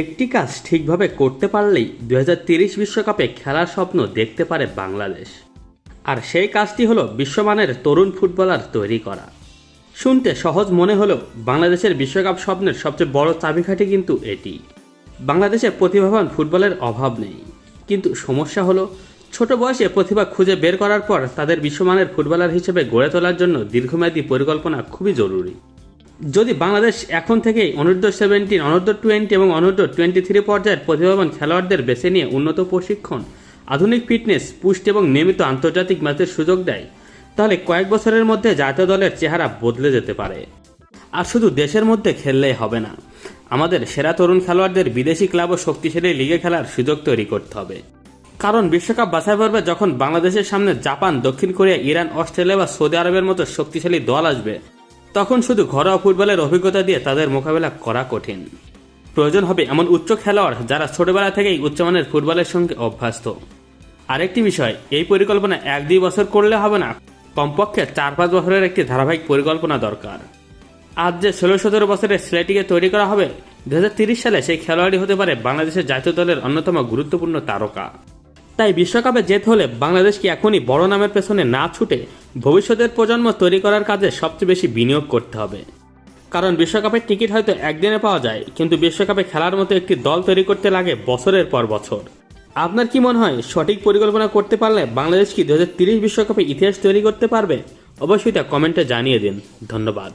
একটি কাজ ঠিকভাবে করতে পারলেই 2030 বিশ্বকাপে খেলার স্বপ্ন দেখতে পারে বাংলাদেশ। আর সেই কাজটি হলো বিশ্বমানের তরুণ ফুটবলার তৈরি করা। শুনতে সহজ মনে হলেও বাংলাদেশের বিশ্বকাপ স্বপ্নের সবচেয়ে বড় চাবিকাঠি কিন্তু এটি। বাংলাদেশে প্রতিভাবান ফুটবলের অভাব নেই, কিন্তু সমস্যা হলো ছোট বয়সে প্রতিভা খুঁজে বের করার পর তাদের বিশ্বমানের ফুটবলার হিসেবে গড়ে তোলার জন্য দীর্ঘমেয়াদী পরিকল্পনা খুবই জরুরি। যদি বাংলাদেশ এখন থেকেই অনূর্ধ্ব 17, অনূর্ধ্ব 20 এবং অনূর্ধ্ব 23 পর্যায়ের প্রতিভাবান খেলোয়াড়দের বেছে নিয়ে উন্নত প্রশিক্ষণ, আধুনিক ফিটনেস, পুষ্টি এবং নিয়মিত আন্তর্জাতিক ম্যাচের সুযোগ দেয়, তাহলে কয়েক বছরের মধ্যে জাতীয় দলের চেহারা বদলে যেতে পারে। আর শুধু দেশের মধ্যে খেললেই হবে না, আমাদের সেরা তরুণ খেলোয়াড়দের বিদেশি ক্লাব ও শক্তিশালী লিগে খেলার সুযোগ তৈরি করতে হবে। কারণ বিশ্বকাপ বাছাই পর্বে যখন বাংলাদেশের সামনে জাপান, দক্ষিণ কোরিয়া, ইরান, অস্ট্রেলিয়া বা সৌদি আরবের মতো শক্তিশালী দল আসবে, তখন শুধু ঘরোয়া ফুটবলের অভিজ্ঞতা দিয়ে তাদের মোকাবেলা করা কঠিন। প্রয়োজন হবে এমন উচ্চ খেলোয়াড় যারা ছোটবেলা থেকেই উচ্চমানের ফুটবলের সঙ্গে অভ্যস্ত। আরেকটি বিষয়, এই পরিকল্পনা 1-2 বছর করলে হবে না, কমপক্ষে 4-5 বছরের একটি ধারাবাহিক পরিকল্পনা দরকার। আজ যে 16-17 বছরের ছেলেটিকে তৈরি করা হবে, 2030 সালে সেই খেলোয়াড়ই হতে পারে বাংলাদেশের জাতীয় দলের অন্যতম গুরুত্বপূর্ণ তারকা। তাই বিশ্বকাপে যেতে হলে বাংলাদেশকে এখনই বড় নামের পেছনে না ছুটে ভবিষ্যতের প্রজন্ম তৈরি করার কাজে সবচেয়ে বেশি বিনিয়োগ করতে হবে। কারণ বিশ্বকাপের টিকিট হয়তো একদিনে পাওয়া যায়, কিন্তু বিশ্বকাপে খেলার মতো একটি দল তৈরি করতে লাগে বছরের পর বছর। আপনার কি মনে হয়, সঠিক পরিকল্পনা করতে পারলে বাংলাদেশ কি 2030 বিশ্বকাপে ইতিহাস তৈরি করতে পারবে? অবশ্যই তা কমেন্টে জানিয়ে দিন। ধন্যবাদ।